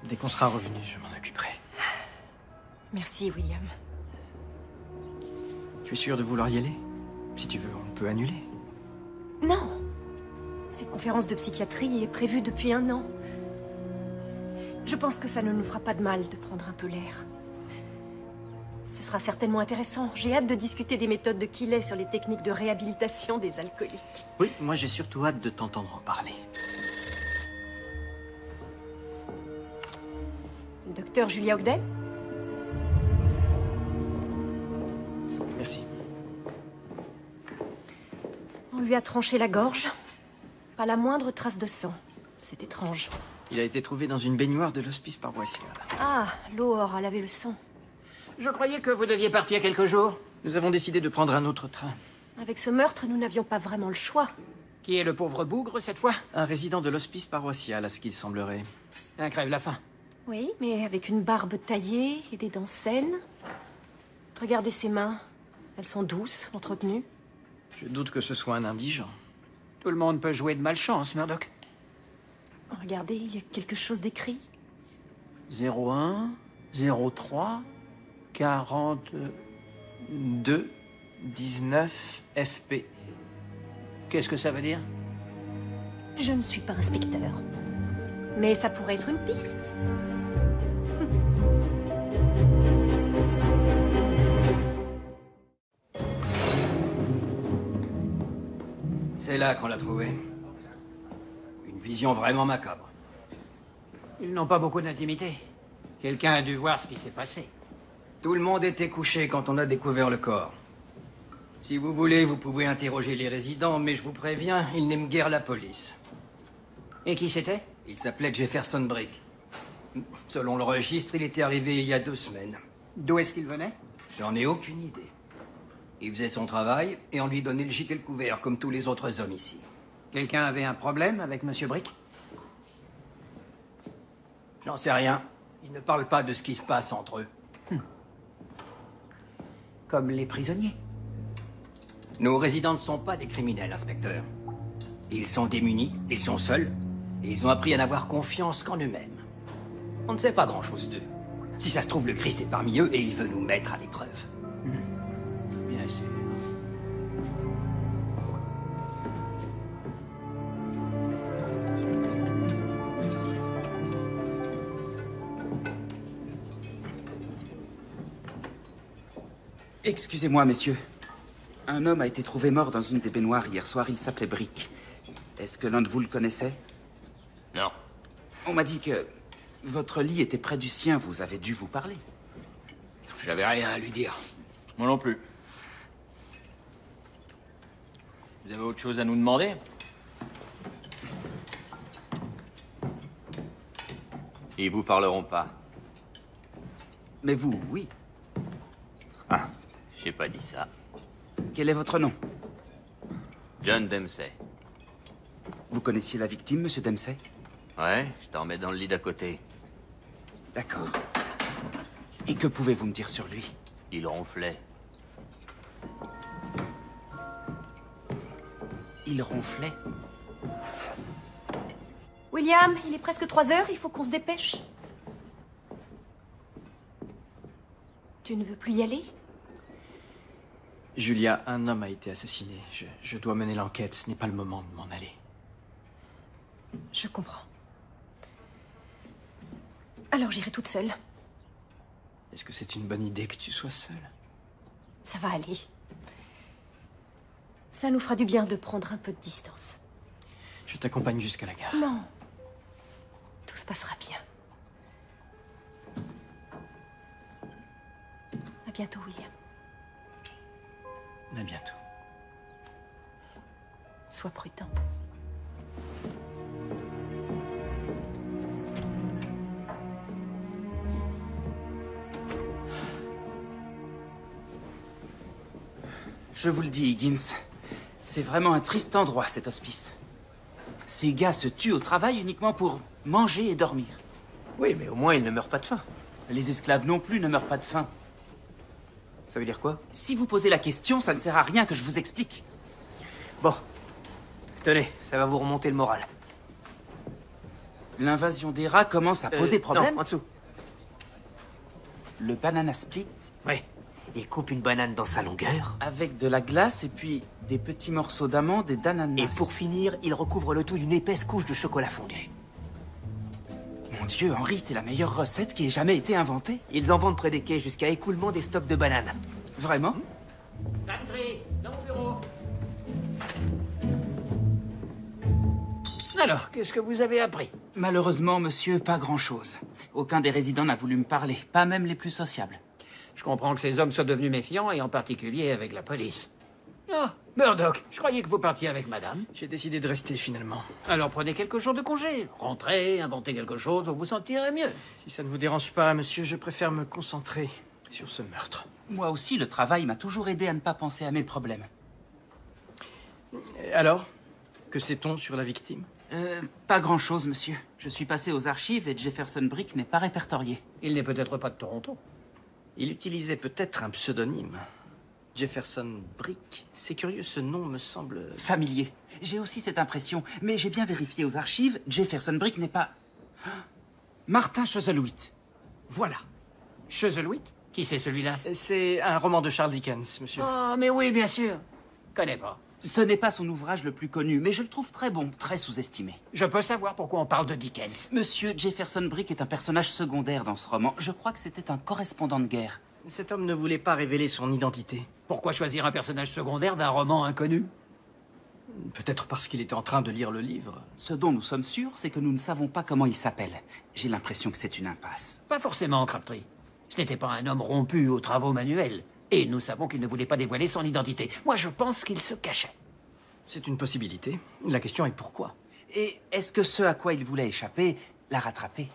Dès qu'on sera revenu, je m'en occuperai. Merci, William. Tu es sûr de vouloir y aller? Si tu veux, on peut annuler. Non. Cette conférence de psychiatrie est prévue depuis 1 an. Je pense que ça ne nous fera pas de mal de prendre un peu l'air. Ce sera certainement intéressant. J'ai hâte de discuter des méthodes de Keeley sur les techniques de réhabilitation des alcooliques. Oui, moi j'ai surtout hâte de t'entendre en parler. Docteur Julia Ogden? Merci. On lui a tranché la gorge. Pas la moindre trace de sang. C'est étrange. Il a été trouvé dans une baignoire de l'hospice paroissial. Ah, l'eau aura lavé le sang. Je croyais que vous deviez partir quelques jours. Nous avons décidé de prendre un autre train. Avec ce meurtre, nous n'avions pas vraiment le choix. Qui est le pauvre bougre cette fois? Un résident de l'hospice paroissial, à ce qu'il semblerait. Un crève la faim. Oui, mais avec une barbe taillée et des dents saines. Regardez ses mains. Elles sont douces, entretenues. Je doute que ce soit un indigent. Tout le monde peut jouer de malchance, Murdoch. Regardez, il y a quelque chose d'écrit. 01, 03, 2, 19, FP. Qu'est-ce que ça veut dire? Je ne suis pas inspecteur. Mais ça pourrait être une piste. C'est là qu'on l'a trouvé. Une vision vraiment macabre. Ils n'ont pas beaucoup d'intimité. Quelqu'un a dû voir ce qui s'est passé. Tout le monde était couché quand on a découvert le corps. Si vous voulez, vous pouvez interroger les résidents, mais je vous préviens, ils n'aiment guère la police. Et qui c'était? Il s'appelait Jefferson Brick. Selon le registre, il était arrivé il y a 2 semaines. D'où est-ce qu'il venait? J'en ai aucune idée. Il faisait son travail et on lui donnait le gîte et le couvert, comme tous les autres hommes ici. Quelqu'un avait un problème avec Monsieur Brick? J'en sais rien. Ils ne parlent pas de ce qui se passe entre eux. Comme les prisonniers. Nos résidents ne sont pas des criminels, inspecteur. Ils sont démunis, ils sont seuls, et ils ont appris à n'avoir confiance qu'en eux-mêmes. On ne sait pas grand-chose d'eux. Si ça se trouve, le Christ est parmi eux et il veut nous mettre à l'épreuve. Bien sûr. Merci. Excusez-moi, messieurs. Un homme a été trouvé mort dans une des baignoires hier soir. Il s'appelait Brick. Est-ce que l'un de vous le connaissait? Non. On m'a dit que votre lit était près du sien. Vous avez dû vous parler. J'avais rien à lui dire. Moi non plus. Vous avez autre chose à nous demander? Ils vous parleront pas. Mais vous, oui. Ah, j'ai pas dit ça. Quel est votre nom? John Dempsey. Vous connaissiez la victime, monsieur Dempsey? Ouais, je t'en mets dans le lit d'à côté. D'accord. Et que pouvez-vous me dire sur lui? Il ronflait. Il ronflait? William, il est presque 3 heures, il faut qu'on se dépêche. Tu ne veux plus y aller? Julia, un homme a été assassiné. Je dois mener l'enquête, ce n'est pas le moment de m'en aller. Je comprends. Alors j'irai toute seule. Est-ce que c'est une bonne idée que tu sois seule? Ça va aller. Ça nous fera du bien de prendre un peu de distance. Je t'accompagne jusqu'à la gare. Non. Tout se passera bien. À bientôt, William. À bientôt. Sois prudent. Je vous le dis, Higgins, c'est vraiment un triste endroit, cet hospice. Ces gars se tuent au travail uniquement pour manger et dormir. Oui, mais au moins ils ne meurent pas de faim. Les esclaves non plus ne meurent pas de faim. Ça veut dire quoi? Si vous posez la question, ça ne sert à rien que je vous explique. Bon. Tenez, ça va vous remonter le moral. L'invasion des rats commence à poser problème. Non, en dessous. Le banana split Ouais. Il coupe une banane dans sa longueur. avec de la glace et puis des petits morceaux d'amande et d'ananas. Et pour finir, il recouvre le tout d'une épaisse couche de chocolat fondu. Mon Dieu, Henri, c'est la meilleure recette qui ait jamais été inventée. Ils en vendent près des quais jusqu'à écoulement des stocks de bananes. Vraiment? Crabtree, dans mon bureau. Alors, qu'est-ce que vous avez appris? Malheureusement, monsieur, pas grand-chose. Aucun des résidents n'a voulu me parler, pas même les plus sociables. Je comprends que ces hommes soient devenus méfiants, et en particulier avec la police. Ah, Murdoch, je croyais que vous partiez avec madame. J'ai décidé de rester finalement. Alors prenez quelques jours de congé. Rentrez, inventez quelque chose, vous vous sentirez mieux. Si ça ne vous dérange pas, monsieur, je préfère me concentrer sur ce meurtre. Moi aussi, le travail m'a toujours aidé à ne pas penser à mes problèmes. Alors, que sait-on sur la victime? Pas grand-chose, monsieur. Je suis passé aux archives et Jefferson Brick n'est pas répertorié. Il n'est peut-être pas de Toronto. Il utilisait peut-être un pseudonyme. Jefferson Brick. C'est curieux, ce nom me semble... Familier. J'ai aussi cette impression, mais j'ai bien vérifié aux archives, Jefferson Brick n'est pas... Martin Chuzzlewit. Voilà. Chuzzlewit? Qui c'est celui-là? C'est un roman de Charles Dickens, monsieur. Ah, mais oui, bien sûr. Connais pas. Ce n'est pas son ouvrage le plus connu, mais je le trouve très bon, très sous-estimé. Je peux savoir pourquoi on parle de Dickens. Monsieur Jefferson Brick est un personnage secondaire dans ce roman. Je crois que c'était un correspondant de guerre. Cet homme ne voulait pas révéler son identité. Pourquoi choisir un personnage secondaire d'un roman inconnu? Peut-être parce qu'il était en train de lire le livre. Ce dont nous sommes sûrs, c'est que nous ne savons pas comment il s'appelle. J'ai l'impression que c'est une impasse. Pas forcément, Crabtree. Ce n'était pas un homme rompu aux travaux manuels. Et nous savons qu'il ne voulait pas dévoiler son identité. Moi, je pense qu'il se cachait. C'est une possibilité. La question est pourquoi. Et est-ce que ce à quoi il voulait échapper l'a rattrapé?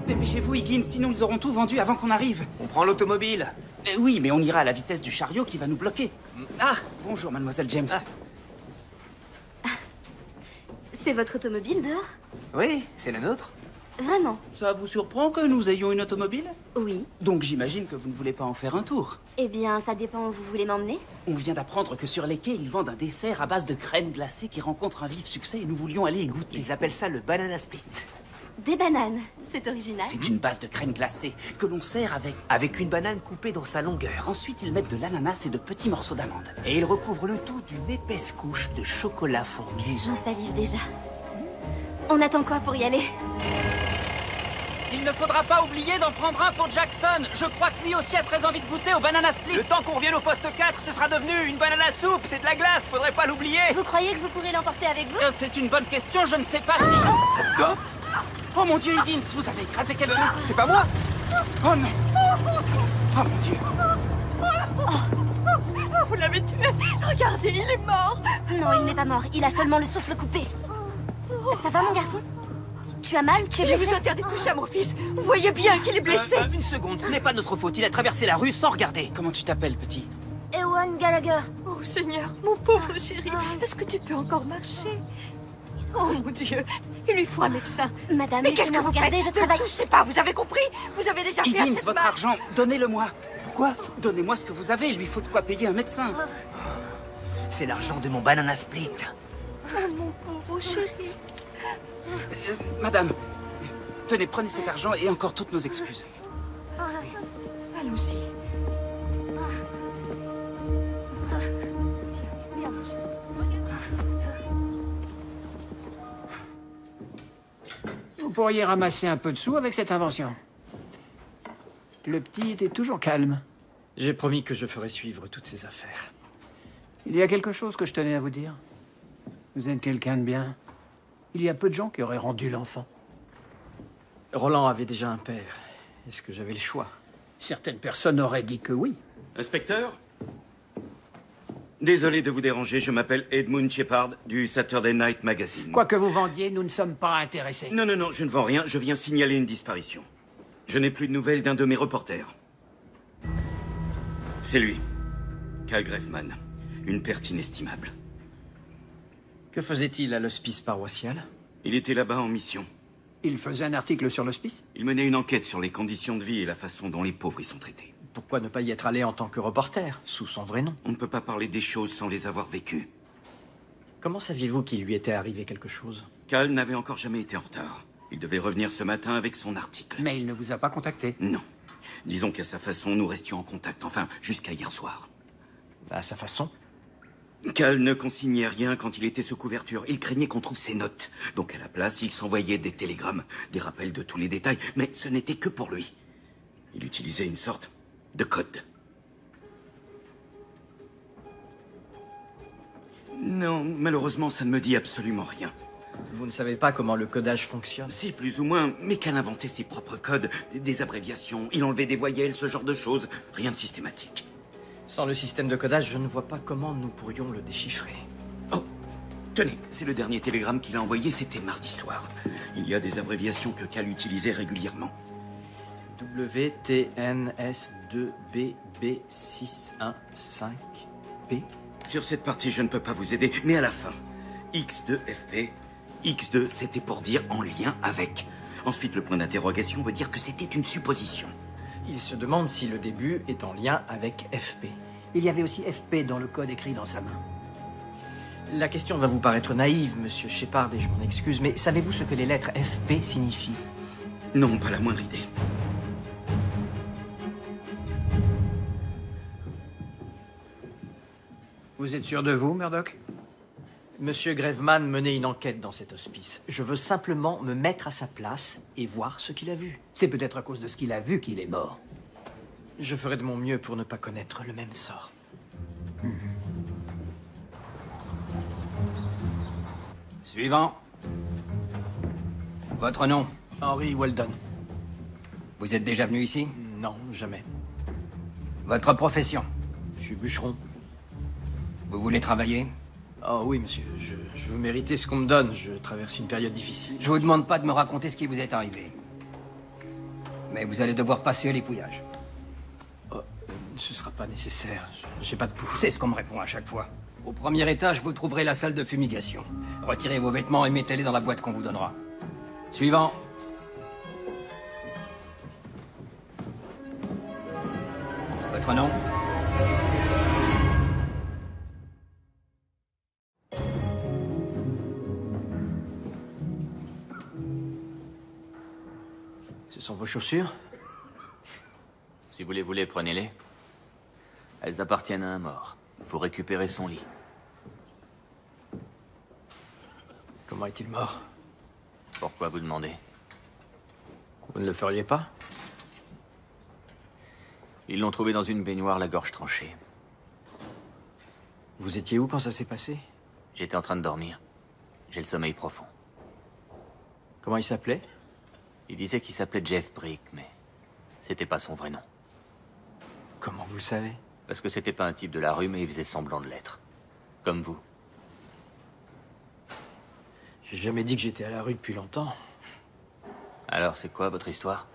Dépêchez-vous, Higgins, sinon nous aurons tout vendu avant qu'on arrive. On prend l'automobile. Oui, mais on ira à la vitesse du chariot qui va nous bloquer. Ah, bonjour, mademoiselle James. C'est votre automobile dehors? Oui, c'est la nôtre. Vraiment? Ça vous surprend que nous ayons une automobile? Oui. Donc j'imagine que vous ne voulez pas en faire un tour. Eh bien, ça dépend où vous voulez m'emmener. On vient d'apprendre que sur les quais, ils vendent un dessert à base de crème glacée qui rencontre un vif succès et nous voulions aller y goûter. Ils appellent ça le banana split. Des bananes. C'est original. C'est une base de crème glacée que l'on sert avec... Avec une banane coupée dans sa longueur. Ensuite, ils mettent de l'ananas et de petits morceaux d'amande. Et ils recouvrent le tout d'une épaisse couche de chocolat fondu. J'en salive déjà. On attend quoi pour y aller? Il ne faudra pas oublier d'en prendre un pour Jackson. Je crois que lui aussi a très envie de goûter au banana split. Le temps qu'on revienne au poste 4, ce sera devenu une banana soupe. C'est de la glace, faudrait pas l'oublier. Vous croyez que vous pourrez l'emporter avec vous? C'est une bonne question, je ne sais pas si... Oh mon Dieu, Higgins, vous avez écrasé quelqu'un. C'est pas moi. Oh non. Oh mon Dieu. Vous l'avez tué. Regardez, il est mort. Non, il n'est pas mort. Il a seulement le souffle coupé. Ça va, mon garçon? Tu as mal? Tu es Je blessé? vous interdis de toucher à mon fils. Vous voyez bien qu'il est blessé. Une seconde, ce n'est pas notre faute. Il a traversé la rue sans regarder. Comment tu t'appelles, petit? Ewan Gallagher. Oh Seigneur, mon pauvre chéri, est-ce que tu peux encore marcher? Oh mon Dieu, il lui faut un médecin. Madame, Mais qu'est-ce que laissez-moi vous regarder, faites? je travaille. Ne touchez pas, vous avez compris? Vous avez déjà fait Higgins, assez de votre mal. argent, donnez-le-moi. Pourquoi? Donnez-moi ce que vous avez, il lui faut de quoi payer un médecin. C'est l'argent de mon banana split. Oh mon pauvre chéri. Madame, tenez, prenez cet argent et encore toutes nos excuses. Allons-y. Viens, mon chéri. Vous pourriez ramasser un peu de sous avec cette invention. Le petit était toujours calme. J'ai promis que je ferais suivre toutes ces affaires. Il y a quelque chose que je tenais à vous dire. Vous êtes quelqu'un de bien. Il y a peu de gens qui auraient rendu l'enfant. Roland avait déjà un père. Est-ce que j'avais le choix? Certaines personnes auraient dit que oui. Inspecteur? Désolé de vous déranger, je m'appelle Edmund Shepard du Saturday Night Magazine. Quoi que vous vendiez, nous ne sommes pas intéressés. Non, je ne vends rien, je viens signaler une disparition. Je n'ai plus de nouvelles d'un de mes reporters. C'est lui, Cal Greffman. Une perte inestimable. Que faisait-il à l'hospice paroissial? Il était là-bas en mission. Il faisait un article sur l'hospice? Il menait une enquête sur les conditions de vie et la façon dont les pauvres y sont traités. Pourquoi ne pas y être allé en tant que reporter, sous son vrai nom? On ne peut pas parler des choses sans les avoir vécues. Comment saviez-vous qu'il lui était arrivé quelque chose? Cal n'avait encore jamais été en retard. Il devait revenir ce matin avec son article. Mais il ne vous a pas contacté? Non. Disons qu'à sa façon, nous restions en contact. Enfin, jusqu'à hier soir. À sa façon? Cal ne consignait rien quand il était sous couverture. Il craignait qu'on trouve ses notes. Donc à la place, il s'envoyait des télégrammes, des rappels de tous les détails. Mais ce n'était que pour lui. Il utilisait une sorte de code. Non, malheureusement, ça ne me dit absolument rien. Vous ne savez pas comment le codage fonctionne? Si, plus ou moins, mais Cal inventait ses propres codes, des abréviations, il enlevait des voyelles, ce genre de choses. Rien de systématique. Sans le système de codage, je ne vois pas comment nous pourrions le déchiffrer. Oh, tenez, c'est le dernier télégramme qu'il a envoyé, c'était mardi soir. Il y a des abréviations que Cal utilisait régulièrement. WTNS2BB615B. Sur cette partie, je ne peux pas vous aider, mais à la fin, X2FP, X2, c'était pour dire en lien avec. Ensuite, le point d'interrogation veut dire que c'était une supposition. Il se demande si le début est en lien avec FP. Il y avait aussi FP dans le code écrit dans sa main. La question va vous paraître naïve, monsieur Shepard, et je m'en excuse, mais savez-vous ce que les lettres FP signifient? Non, pas la moindre idée. Vous êtes sûr de vous, Murdoch? Monsieur Graveman menait une enquête dans cet hospice. Je veux simplement me mettre à sa place et voir ce qu'il a vu. C'est peut-être à cause de ce qu'il a vu qu'il est mort. Je ferai de mon mieux pour ne pas connaître le même sort. Suivant. Votre nom? Henry Weldon. Vous êtes déjà venu ici? Non, jamais. Votre profession? Je suis bûcheron. Vous voulez travailler? Oh oui, monsieur. Je veux mériter ce qu'on me donne. Je traverse une période difficile. Je vous demande pas de me raconter ce qui vous est arrivé. Mais vous allez devoir passer à l'épouillage. Oh, ce sera pas nécessaire. J'ai pas de pouls. C'est ce qu'on me répond à chaque fois. Au premier étage, vous trouverez la salle de fumigation. Retirez vos vêtements et mettez-les dans la boîte qu'on vous donnera. Suivant. Votre nom? Ce sont vos chaussures? Si vous les voulez, prenez-les. Elles appartiennent à un mort. Il faut récupérer son lit. Comment est-il mort? Pourquoi vous demandez? Vous ne le feriez pas? Ils l'ont trouvé dans une baignoire, la gorge tranchée. Vous étiez où quand ça s'est passé? J'étais en train de dormir. J'ai le sommeil profond. Comment il s'appelait? Il disait qu'il s'appelait Jeff Brick, mais c'était pas son vrai nom. Comment vous le savez? Parce que c'était pas un type de la rue, mais il faisait semblant de l'être. Comme vous. J'ai jamais dit que j'étais à la rue depuis longtemps. Alors, c'est quoi votre histoire?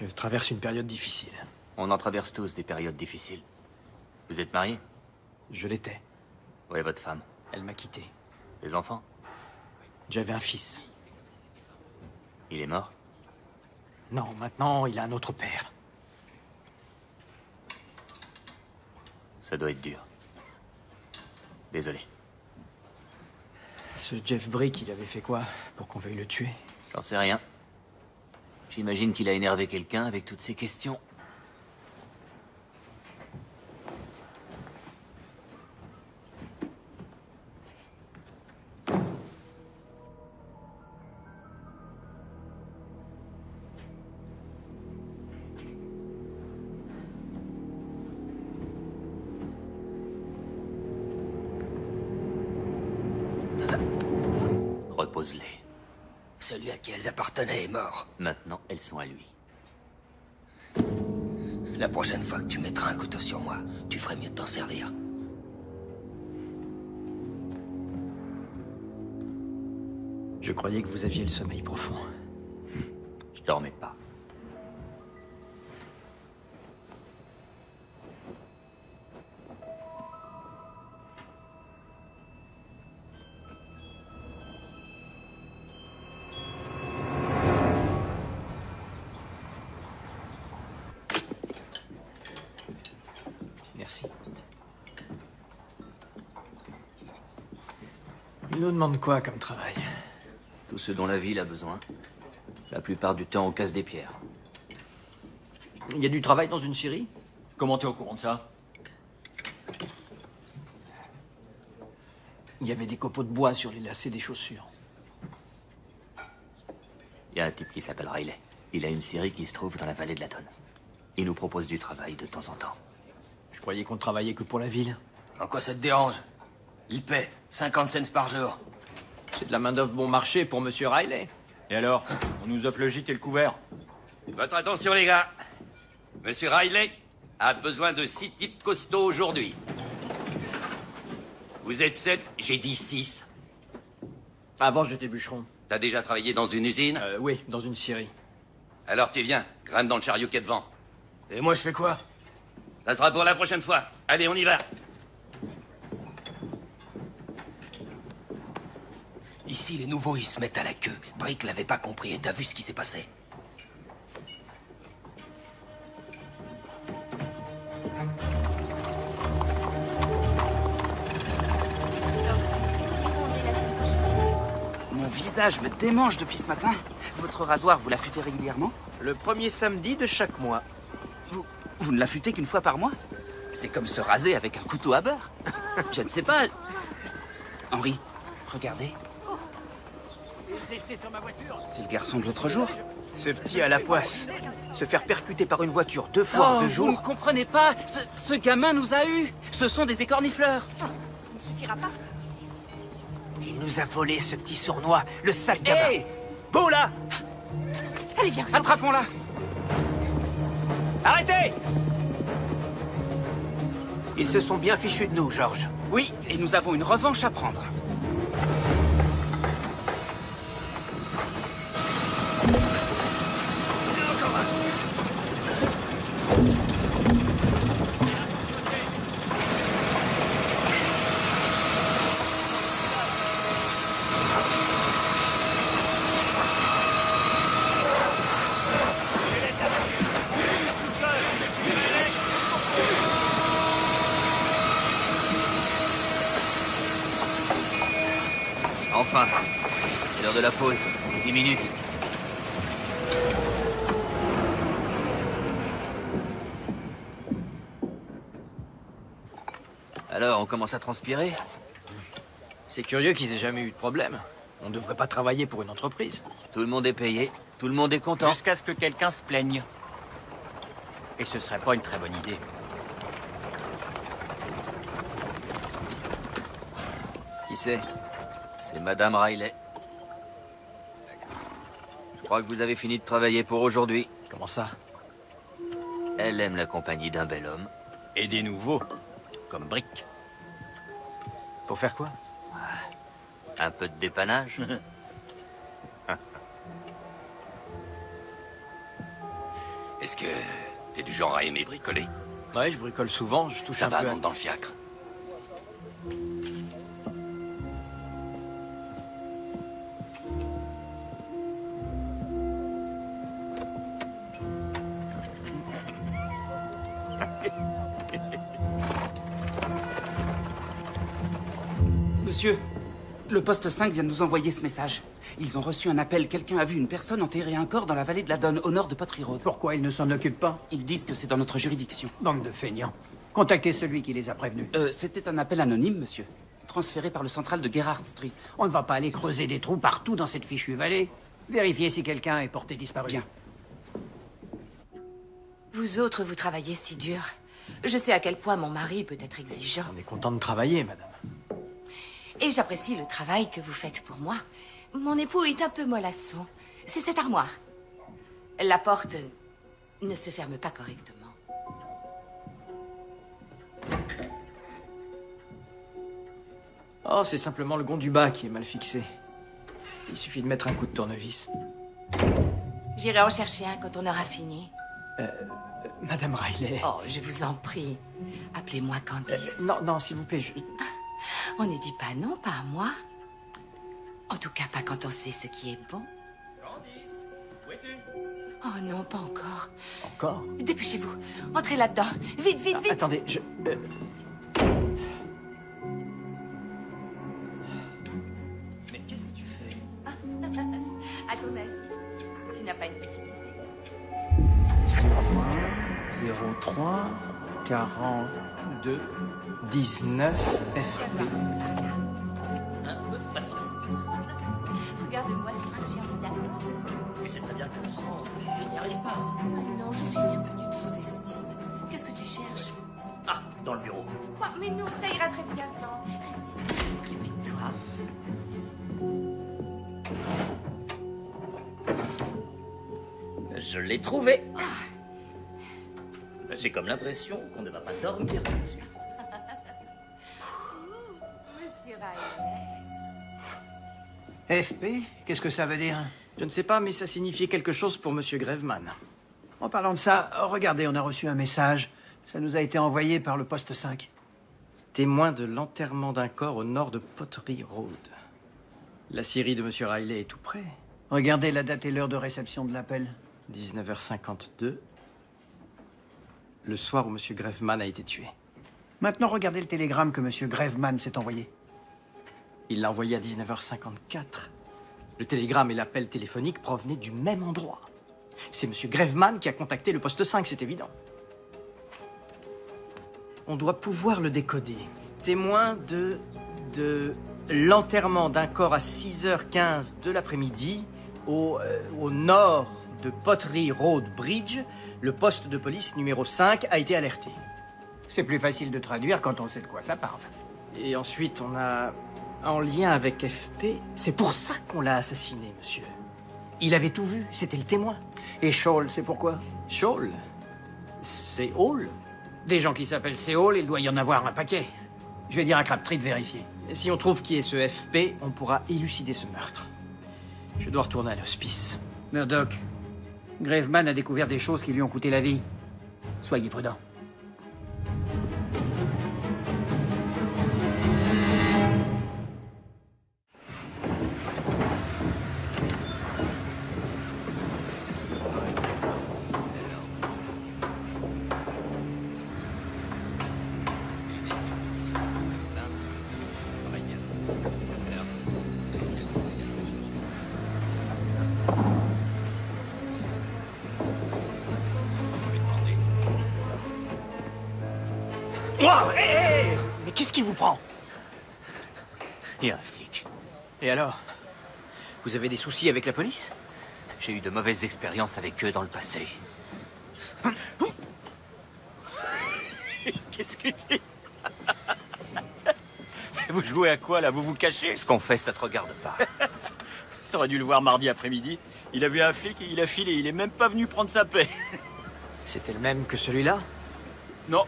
Je traverse une période difficile. On en traverse tous des périodes difficiles. Vous êtes marié? Je l'étais. Où est votre femme? Elle m'a quitté. Les enfants? J'avais un fils. Il est mort? Non, maintenant, il a un autre père. Ça doit être dur. Désolé. Ce Jeff Brick, il avait fait quoi pour qu'on veuille le tuer? J'en sais rien. J'imagine qu'il a énervé quelqu'un avec toutes ces questions. Repose-les. Celui à qui elles appartenaient est mort. Maintenant, elles sont à lui. La prochaine fois que tu mettras un couteau sur moi, tu ferais mieux de t'en servir. Je croyais que vous aviez le sommeil profond. Je dormais pas. Merci. Il nous demande quoi comme travail? Tout ce dont la ville a besoin. La plupart du temps, on casse des pierres. Il y a du travail dans une scierie? Comment t'es au courant de ça? Il y avait des copeaux de bois sur les lacets des chaussures. Il y a un type qui s'appelle Riley. Il a une scierie qui se trouve dans la vallée de la Donne. Il nous propose du travail de temps en temps. Je croyais qu'on travaillait que pour la ville. En quoi ça te dérange? Il paie 50 cents par jour. C'est de la main-d'œuvre bon marché pour Monsieur Riley. Et alors? On nous offre le gîte et le couvert. Votre attention, les gars. Monsieur Riley a besoin de 6 types costauds aujourd'hui. Vous êtes 7, j'ai dit 6. Avant, j'étais bûcheron. T'as déjà travaillé dans une usine? Oui, dans une scierie. Alors tu viens, grimpe dans le chariot qui est devant. Et moi, je fais quoi? Ça sera pour la prochaine fois. Allez, on y va. Ici, les nouveaux, ils se mettent à la queue. Brick l'avait pas compris et t'as vu ce qui s'est passé. Mon visage me démange depuis ce matin. Votre rasoir, vous l'affûtez régulièrement? Le premier samedi de chaque mois. Vous ne l'affûtez qu'une fois par mois? C'est comme se raser avec un couteau à beurre. Je ne sais pas. Henri, regardez. C'est le garçon de l'autre jour. Ce petit à la poisse. Se faire percuter par une voiture 2 fois en 2 jours. Vous ne comprenez pas. Ce gamin nous a eus. Ce sont des écornifleurs. Ça ne suffira pas. Il nous a volé ce petit sournois, le sale gamin. Hé! Vous là! Allez, viens. Attrapons-la. Arrêtez! Ils se sont bien fichus de nous, Georges. Oui, et nous avons une revanche à prendre. Enfin, c'est l'heure de la pause. 10 minutes. Alors, on commence à transpirer? C'est curieux qu'ils aient jamais eu de problème. On devrait pas travailler pour une entreprise. Tout le monde est payé, tout le monde est content. Jusqu'à ce que quelqu'un se plaigne. Et ce serait pas une très bonne idée. Qui c'est? C'est Madame Riley. Je crois que vous avez fini de travailler pour aujourd'hui. Comment ça? Elle aime la compagnie d'un bel homme. Et des nouveaux, comme Brick. Pour faire quoi? Un peu de dépannage. Est-ce que t'es du genre à aimer bricoler? Ouais, je bricole souvent, je touche Ça un va, peu. monte dans le fiacre. Monsieur, le poste 5 vient de nous envoyer ce message. Ils ont reçu un appel. Quelqu'un a vu une personne enterrer un corps dans la vallée de la Donne, au nord de Pottery Road. Pourquoi ils ne s'en occupent pas? Ils disent que c'est dans notre juridiction. Bande de feignants. Contactez celui qui les a prévenus. C'était un appel anonyme, monsieur. Transféré par le central de Gerrard Street. On ne va pas aller creuser des trous partout dans cette fichue vallée. Vérifiez si quelqu'un est porté disparu. Bien. Vous autres, vous travaillez si dur. Je sais à quel point mon mari peut être exigeant. On est content de travailler, madame. Et j'apprécie le travail que vous faites pour moi. Mon époux est un peu mollasson. C'est cette armoire. La porte ne se ferme pas correctement. Oh, c'est simplement le gond du bas qui est mal fixé. Il suffit de mettre un coup de tournevis. J'irai en chercher un quand on aura fini. Madame Riley. Oh, je vous en prie. Appelez-moi Candice. Non, non, s'il vous plaît, On ne dit pas non, pas à moi. En tout cas, pas quand on sait ce qui est bon. Candice, où es-tu? Oh non, pas encore. Encore? Dépêchez-vous. Entrez là-dedans. Vite, vite, vite. Attendez, À ton avis, tu n'as pas une petite idée? 03 42 19 FP. Un peu de patience. Regarde-moi te marcher en pédalant. Tu sais très bien que le sang, je n'y arrive pas. Non, je suis sûre que tu te sous-estimes. Qu'est-ce que tu cherches? Ah, dans le bureau. Quoi? Mais non, ça ira très bien sans. Reste ici, je vais m'occuper de toi. Je l'ai trouvé. J'ai comme l'impression qu'on ne va pas dormir tout de suite. Monsieur Riley. FP? Qu'est-ce que ça veut dire? Je ne sais pas, mais ça signifiait quelque chose pour Monsieur Graveman. En parlant de ça, regardez, on a reçu un message. Ça nous a été envoyé par le poste 5. Témoin de l'enterrement d'un corps au nord de Pottery Road. La scierie de Monsieur Riley est tout près. Regardez la date et l'heure de réception de l'appel. 19h52. Le soir où Monsieur Graveman a été tué. Maintenant, regardez le télégramme que Monsieur Graveman s'est envoyé. Il l'a envoyé à 19h54. Le télégramme et l'appel téléphonique provenaient du même endroit. C'est Monsieur Graveman qui a contacté le poste 5, c'est évident. On doit pouvoir le décoder. Témoin de l'enterrement d'un corps à 6h15 de l'après-midi au nord de Pottery Road Bridge, le poste de police numéro 5 a été alerté. C'est plus facile de traduire quand on sait de quoi ça parle. Et ensuite, on a... En lien avec FP, c'est pour ça qu'on l'a assassiné, monsieur. Il avait tout vu, c'était le témoin. Et Shawl, c'est pourquoi? Shawl? C'est Hall? Des gens qui s'appellent Séoul, il doit y en avoir un paquet. Je vais dire à Crabtree de vérifier. Et si on trouve qui est ce FP, on pourra élucider ce meurtre. Je dois retourner à l'hospice. Murdoch, Graveman a découvert des choses qui lui ont coûté la vie. Soyez prudent. Oh, hé, mais qu'est-ce qui vous prend? Il y a un flic. Et alors? Vous avez des soucis avec la police? J'ai eu de mauvaises expériences avec eux dans le passé. Qu'est-ce que c'est? Vous jouez à quoi, là? Vous vous cachez? Ce qu'on fait, ça te regarde pas. T'aurais dû le voir mardi après-midi. Il a vu un flic et il a filé. Il est même pas venu prendre sa paix. C'était le même que celui-là? Non,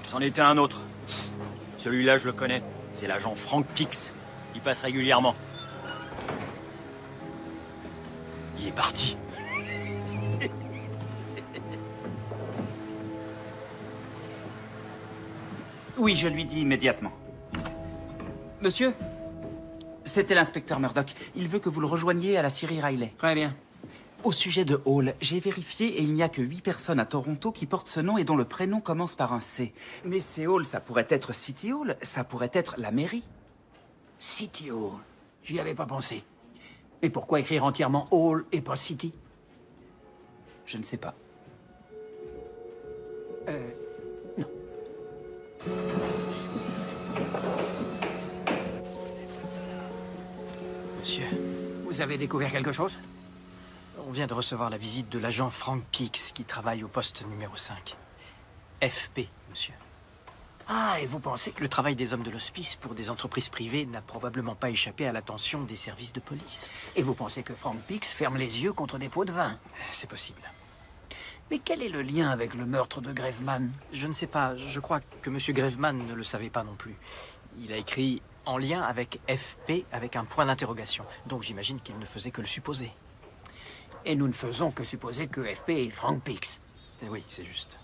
c'en était un autre. Celui-là, je le connais. C'est l'agent Frank Pix. Il passe régulièrement. Il est parti. Oui, je lui dis immédiatement. Monsieur, c'était l'inspecteur Murdoch. Il veut que vous le rejoigniez à la scierie Riley. Très bien. Au sujet de Hall, j'ai vérifié et il n'y a que 8 personnes à Toronto qui portent ce nom et dont le prénom commence par un C. Mais c'est Hall, ça pourrait être City Hall, ça pourrait être la mairie. City Hall. J'y avais pas pensé. Mais pourquoi écrire entièrement Hall et pas City? Je ne sais pas. Non. Monsieur, vous avez découvert quelque chose? on vient de recevoir la visite de l'agent Frank Pix qui travaille au poste numéro 5. FP, monsieur. Ah, et vous pensez que Le travail des hommes de l'hospice pour des entreprises privées n'a probablement pas échappé à l'attention des services de police. Et vous pensez que Frank Pix ferme les yeux contre des pots de vin? C'est possible. Mais quel est le lien avec le meurtre de Graveman? Je ne sais pas. Je crois que monsieur Graveman ne le savait pas non plus. Il a écrit en lien avec FP avec un point d'interrogation. Donc j'imagine qu'il ne faisait que le supposer. Et nous ne faisons que supposer que FP est Frank Pix. Oui, c'est juste.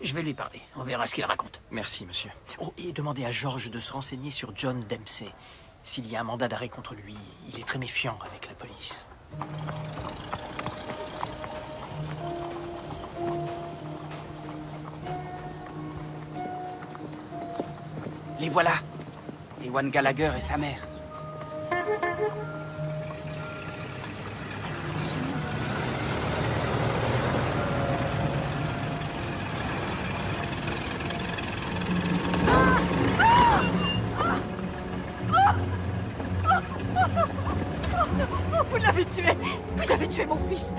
Je vais lui parler. On verra ce qu'il raconte. Merci, monsieur. Oh, et demandez à George de se renseigner sur John Dempsey. S'il y a un mandat d'arrêt contre lui, il est très méfiant avec la police. Les voilà. Ewan Gallagher et sa mère. Vous l'avez tué. Vous avez tué mon fils.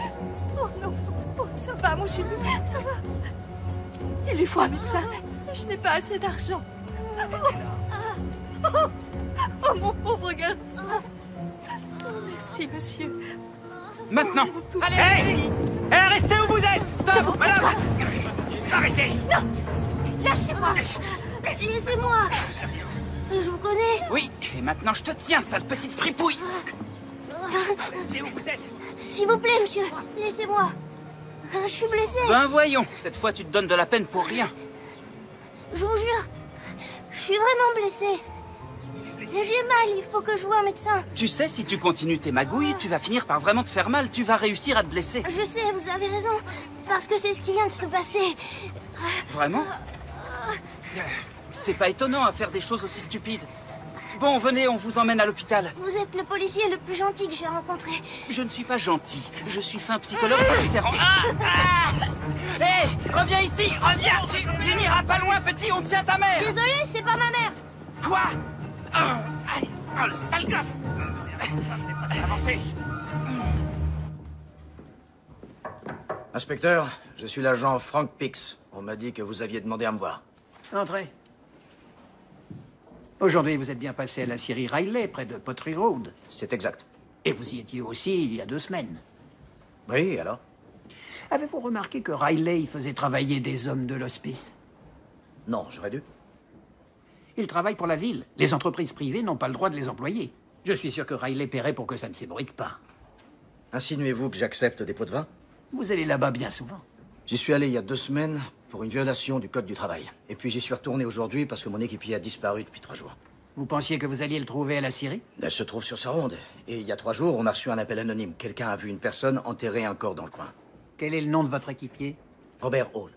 Oh non. Oh, ça va, mon chéri. Ça va. Il lui faut un médecin. Je n'ai pas assez d'argent. Oh, mon pauvre garçon. Oh, merci, monsieur. Maintenant. Allez, hey, restez où vous êtes. Stop, madame. Arrêtez. Non. Lâchez-moi. Laissez-moi. Je vous connais. Oui, et maintenant je te tiens, sale petite fripouille. Restez où vous êtes. S'il vous plaît, monsieur. Laissez-moi. Je suis blessée. Ben voyons, cette fois tu te donnes de la peine pour rien. Je vous jure. Je suis vraiment blessée. J'ai mal, il faut que je voie un médecin. Tu sais, si tu continues tes magouilles, tu vas finir par vraiment te faire mal. Tu vas réussir à te blesser. Je sais, vous avez raison. Parce que c'est ce qui vient de se passer. Vraiment? C'est pas étonnant à faire des choses aussi stupides. Bon, venez, on vous emmène à l'hôpital. Vous êtes le policier le plus gentil que j'ai rencontré. Je ne suis pas gentil. Je suis fin psychologue, c'est différent. Hé, reviens ici, reviens. Tu n'iras pas loin, petit, on tient ta mère. Désolé, c'est pas ma mère. Quoi? Oh, le sale gosse. Avancez. Inspecteur, je suis l'agent Frank Pix. On m'a dit que vous aviez demandé à me voir. Entrez. Aujourd'hui, vous êtes bien passé à la scierie Riley, près de Pottery Road. C'est exact. Et vous y étiez aussi il y a 2 semaines. Oui, alors? Avez-vous remarqué que Riley faisait travailler des hommes de l'hospice? Non, j'aurais dû. Ils travaillent pour la ville. Les entreprises privées n'ont pas le droit de les employer. Je suis sûr que Riley paierait pour que ça ne s'ébruite pas. Insinuez-vous que j'accepte des pots de vin? Vous allez là-bas bien souvent. J'y suis allé il y a 2 semaines pour une violation du code du travail. Et puis j'y suis retourné aujourd'hui parce que mon équipier a disparu depuis 3 jours. Vous pensiez que vous alliez le trouver à la scierie? Elle se trouve sur sa ronde. Et il y a 3 jours, on a reçu un appel anonyme. Quelqu'un a vu une personne enterrer un corps dans le coin. Quel est le nom de votre équipier? Robert Hall.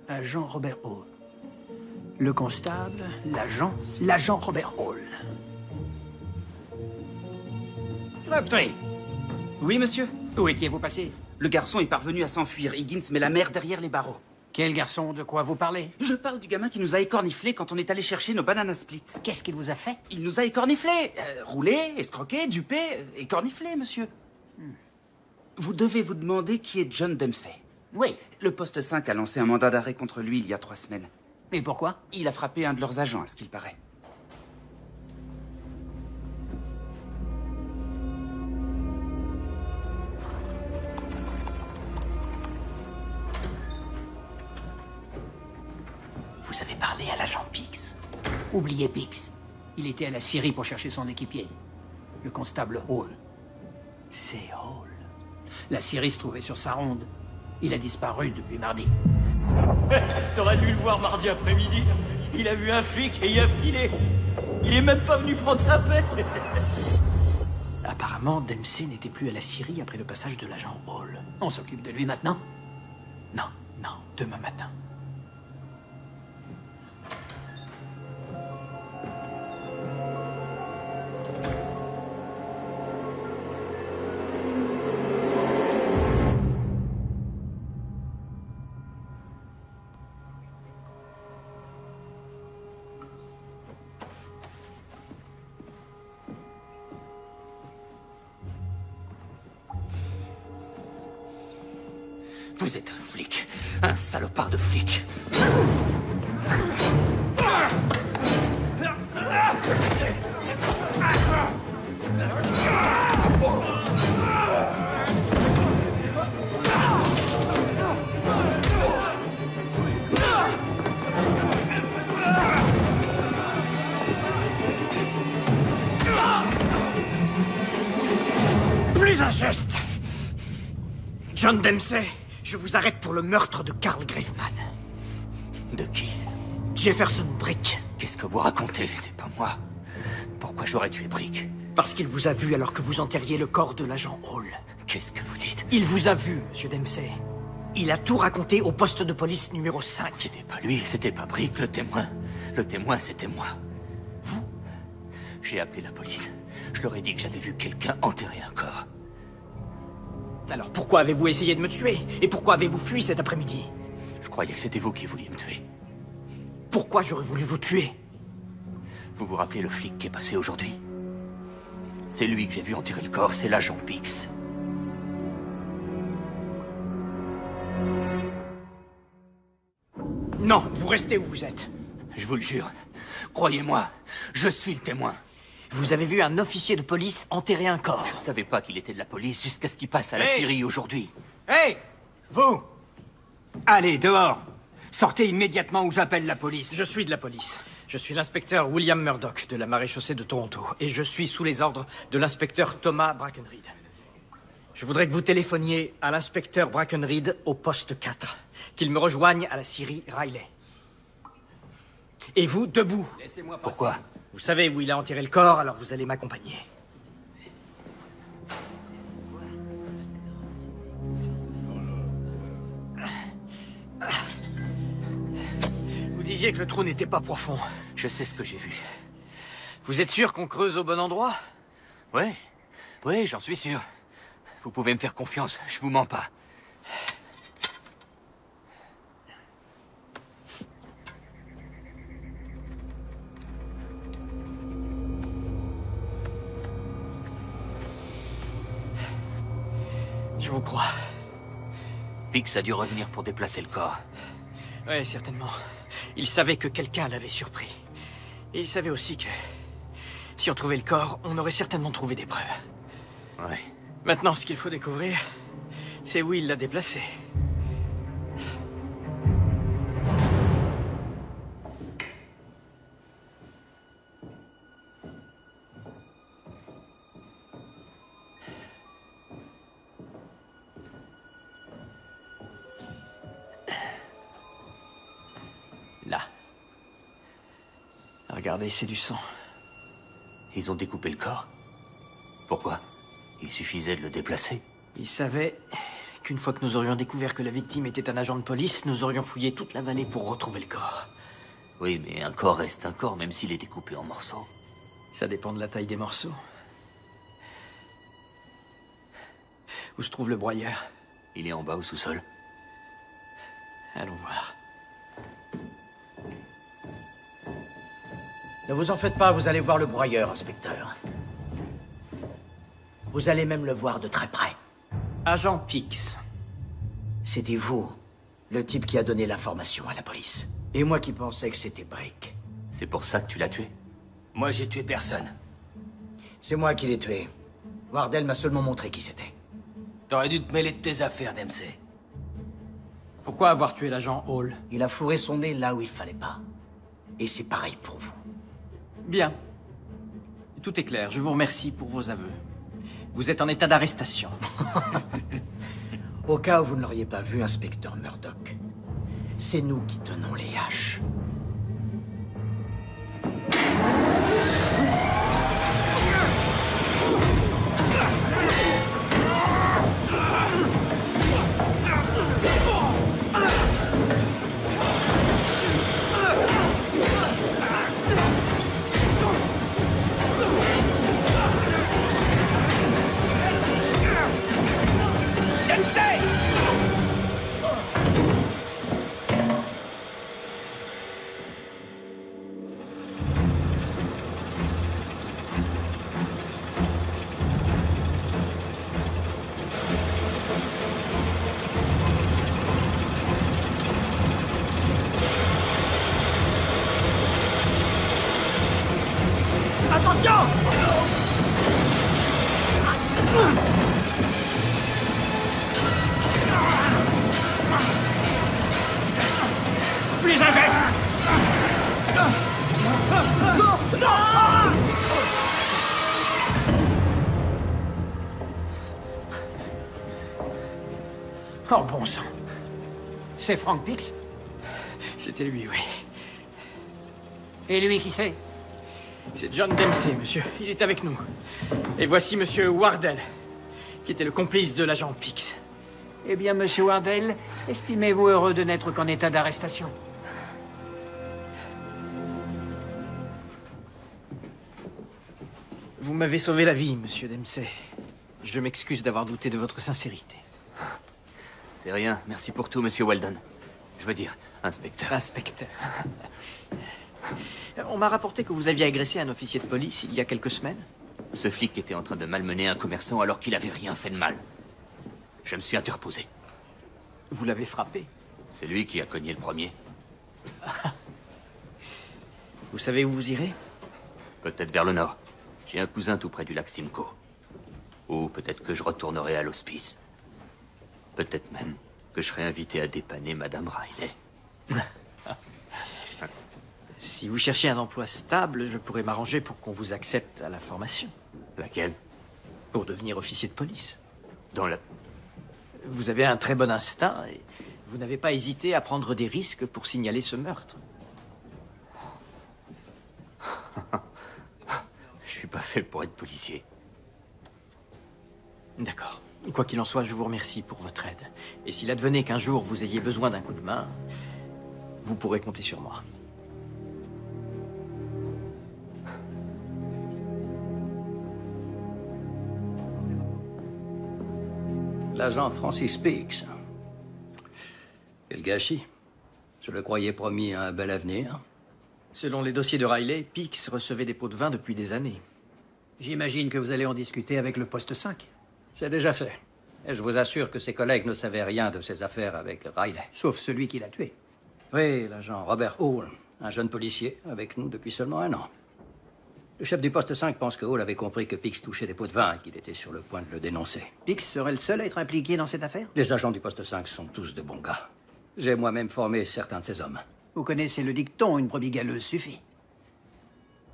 Agent Robert Hall. Le constable, l'agent Robert Hall. Crabtree. Oui, monsieur. Où étiez-vous passé? Le garçon est parvenu à s'enfuir. Higgins met la mère derrière les barreaux. Quel garçon? De quoi vous parlez? Je parle du gamin qui nous a écorniflés quand on est allé chercher nos banana splits. Qu'est-ce qu'il vous a fait? Il nous a écorniflés. Roulés, escroqués, dupés, écorniflés, monsieur. Vous devez vous demander qui est John Dempsey. Oui. Le poste 5 a lancé un mandat d'arrêt contre lui il y a 3 semaines. Et pourquoi? Il a frappé un de leurs agents, à ce qu'il paraît. Vous avez parlé à l'agent Pix. Oubliez Pix. Il était à la scierie pour chercher son équipier. Le constable Hall. C'est Hall. La scierie se trouvait sur sa ronde. Il a disparu depuis mardi. T'aurais dû le voir mardi après-midi. Il a vu un flic et il a filé. Il est même pas venu prendre sa paix. Apparemment, Dempsey n'était plus à la scierie après le passage de l'agent Hall. On s'occupe de lui maintenant? Non, demain matin. Vous êtes un flic. Un salopard de flic. Plus un geste! John Dempsey, je vous arrête pour le meurtre de Carl Graveman. De qui? Jefferson Brick. Qu'est-ce que vous racontez? C'est pas moi. Pourquoi j'aurais tué Brick? Parce qu'il vous a vu alors que vous enterriez le corps de l'agent Hall. Qu'est-ce que vous dites? Il vous a vu, monsieur Dempsey. Il a tout raconté au poste de police numéro 5. C'était pas lui, c'était pas Brick, le témoin. Le témoin, c'était moi. Vous? J'ai appelé la police. Je leur ai dit que j'avais vu quelqu'un enterrer un corps. Alors pourquoi avez-vous essayé de me tuer? Et pourquoi avez-vous fui cet après-midi? Je croyais que c'était vous qui vouliez me tuer. pourquoi j'aurais voulu vous tuer. Vous vous rappelez le flic qui est passé aujourd'hui? C'est lui que j'ai vu en tirer le corps, c'est l'agent Pix. Non, vous restez où vous êtes. Je vous le jure. Croyez-moi, je suis le témoin. Vous avez vu un officier de police enterrer un corps. Je savais pas qu'il était de la police jusqu'à ce qu'il passe à la Syrie aujourd'hui. Hey! Vous! Allez, dehors! Sortez immédiatement ou j'appelle la police. Je suis de la police. Je suis l'inspecteur William Murdoch de la maréchaussée de Toronto. Et je suis sous les ordres de l'inspecteur Thomas Brackenreed. Je voudrais que vous téléphoniez à l'inspecteur Brackenreed au poste 4. Qu'il me rejoigne à la Syrie Riley. Et vous, debout. Laissez-moi passer. Pourquoi? Vous savez où il a enterré le corps, alors vous allez m'accompagner. Vous disiez que le trou n'était pas profond. Je sais ce que j'ai vu. Vous êtes sûr qu'on creuse au bon endroit? Ouais, oui, j'en suis sûr. Vous pouvez me faire confiance, je vous mens pas. Je vous crois. Pix a dû revenir pour déplacer le corps. Oui, certainement. Il savait que quelqu'un l'avait surpris. Et il savait aussi que... si on trouvait le corps, on aurait certainement trouvé des preuves. Ouais. Maintenant, ce qu'il faut découvrir, c'est où il l'a déplacé. Là. Regardez, c'est du sang. Ils ont découpé le corps? Pourquoi? Il suffisait de le déplacer. Ils savaient qu'une fois que nous aurions découvert que la victime était un agent de police, nous aurions fouillé toute la vallée pour retrouver le corps. Oui, mais un corps reste un corps, même s'il est découpé en morceaux. Ça dépend de la taille des morceaux. Où se trouve le broyeur? Il est en bas au sous-sol. Allons voir. Ne vous en faites pas, vous allez voir le broyeur, inspecteur. Vous allez même le voir de très près. Agent Pix. C'était vous, le type qui a donné l'information à la police. Et moi qui pensais que c'était Brick. C'est pour ça que tu l'as tué? Moi, j'ai tué personne. C'est moi qui l'ai tué. Wardell m'a seulement montré qui c'était. T'aurais dû te mêler de tes affaires, Dempsey. Pourquoi avoir tué l'agent Hall? Il a fourré son nez là où il fallait pas. Et c'est pareil pour vous. Bien. Tout est clair. Je vous remercie pour vos aveux. Vous êtes en état d'arrestation. Au cas où vous ne l'auriez pas vu, inspecteur Murdoch, c'est nous qui tenons les haches. Plus un geste! Non! Non! Oh, bon sang. C'est Frank Pix? C'était lui, oui. Et lui, qui c'est? C'est John Dempsey, monsieur. Il est avec nous. Et voici monsieur Wardell, qui était le complice de l'agent Pix. Eh bien, monsieur Wardell, estimez-vous heureux de n'être qu'en état d'arrestation? Vous m'avez sauvé la vie, monsieur Dempsey. Je m'excuse d'avoir douté de votre sincérité. C'est rien. Merci pour tout, monsieur Weldon. Je veux dire, inspecteur. Inspecteur. On m'a rapporté que vous aviez agressé un officier de police il y a quelques semaines. Ce flic était en train de malmener un commerçant alors qu'il avait rien fait de mal. Je me suis interposé. Vous l'avez frappé? C'est lui qui a cogné le premier. Vous savez où vous irez? Peut-être vers le nord. J'ai un cousin tout près du lac Simcoe. Ou peut-être que je retournerai à l'hospice. Peut-être même que je serai invité à dépanner Madame Riley. Si vous cherchez un emploi stable, je pourrais m'arranger pour qu'on vous accepte à la formation. Laquelle? Pour devenir officier de police. Dans la... Vous avez un très bon instinct et vous n'avez pas hésité à prendre des risques pour signaler ce meurtre. Je suis pas fait pour être policier. D'accord. Quoi qu'il en soit, je vous remercie pour votre aide. Et s'il advenait qu'un jour vous ayez besoin d'un coup de main, vous pourrez compter sur moi. L'agent Francis Peaks. Quel gâchis. Je le croyais promis à un bel avenir. Selon les dossiers de Riley, Peaks recevait des pots de vin depuis des années. J'imagine que vous allez en discuter avec le poste 5. C'est déjà fait. Et je vous assure que ses collègues ne savaient rien de ses affaires avec Riley. Sauf celui qui l'a tué. Oui, l'agent Robert Hall, un jeune policier, avec nous depuis seulement 1 an. Le chef du poste 5 pense que Hall avait compris que Peaks touchait des pots de vin et qu'il était sur le point de le dénoncer. Peaks serait le seul à être impliqué dans cette affaire? Les agents du poste 5 sont tous de bons gars. J'ai moi-même formé certains de ces hommes. Vous connaissez le dicton, une brebis galeuse suffit.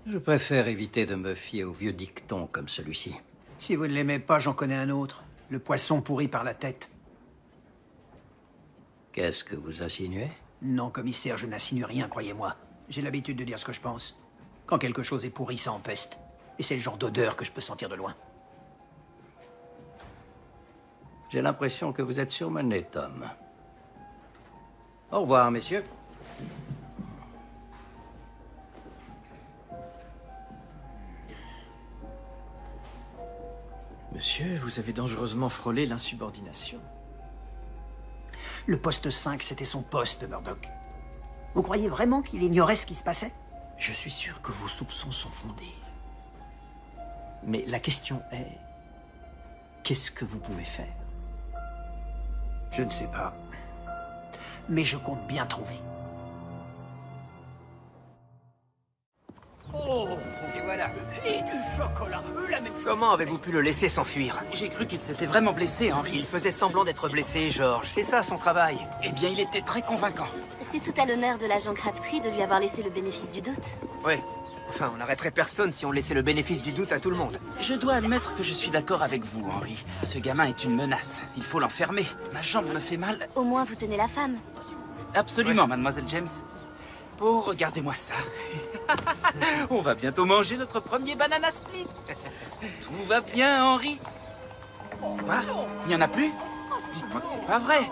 Je préfère éviter de me fier aux vieux dictons comme celui-ci. Si vous ne l'aimez pas, j'en connais un autre. Le poisson pourri par la tête. Qu'est-ce que vous insinuez? Non, commissaire, je n'insinue rien, croyez-moi. J'ai l'habitude de dire ce que je pense. Quand quelque chose est pourri, ça empeste. Et c'est le genre d'odeur que je peux sentir de loin. J'ai l'impression que vous êtes surmené, Tom. Au revoir, messieurs. Monsieur, vous avez dangereusement frôlé l'insubordination. Le poste 5, c'était son poste, Murdoch. Vous croyez vraiment qu'il ignorait ce qui se passait? Je suis sûr que vos soupçons sont fondés. Mais la question est... qu'est-ce que vous pouvez faire? Je ne sais pas. Mais je compte bien trouver. Oh, et voilà. Et du chocolat. La même chose. Comment avez-vous pu le laisser s'enfuir? J'ai cru qu'il s'était vraiment blessé, Henry. Il faisait semblant d'être blessé, George. C'est ça son travail. Eh bien, il était très convaincant. C'est tout à l'honneur de l'agent Crabtree de lui avoir laissé le bénéfice du doute. Oui. Enfin, on n'arrêterait personne si on laissait le bénéfice du doute à tout le monde. Je dois admettre que je suis d'accord avec vous, Henry. Ce gamin est une menace. Il faut l'enfermer. Ma jambe me fait mal. Au moins, vous tenez la femme. Absolument, mademoiselle James. Oh, regardez-moi ça. On va bientôt manger notre premier banana split. Tout va bien, Henry. Quoi? Il n'y en a plus? Dites-moi que c'est pas vrai.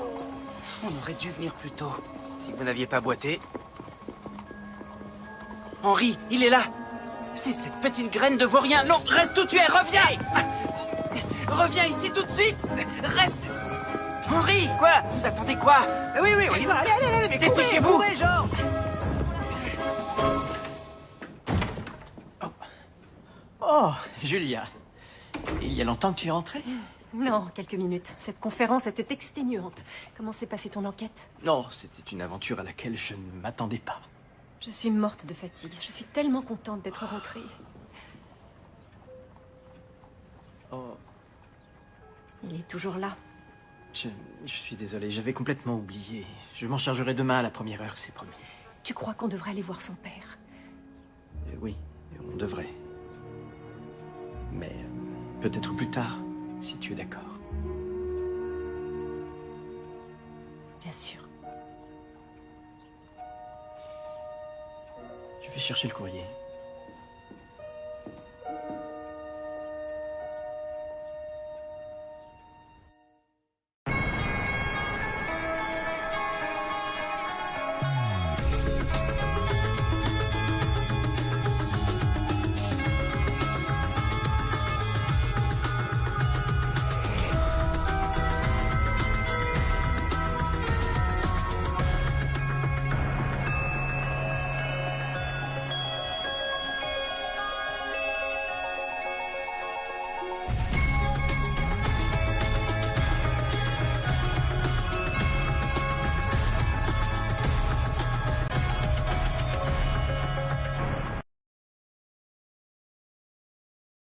On aurait dû venir plus tôt. Si vous n'aviez pas boité... Henry, il est là. C'est cette petite graine de vaurien. Non, reste où tu es, reviens. Reviens ici tout de suite. Reste. Henry. Quoi? Vous attendez quoi? Oui, on y va. Allez, mais dépêchez-vous. Courez, George. Oh, Julia. Il y a longtemps que tu es rentrée? Non, quelques minutes. Cette conférence était exténuante. Comment s'est passée ton enquête? Non, c'était une aventure à laquelle je ne m'attendais pas. Je suis morte de fatigue. Je suis tellement contente d'être rentrée. Oh. Il est toujours là. Je suis désolé, j'avais complètement oublié. Je m'en chargerai demain à la première heure, c'est promis. Tu crois qu'on devrait aller voir son père? Oui, on devrait. Mais peut-être plus tard, si tu es d'accord. Bien sûr. Je vais chercher le courrier.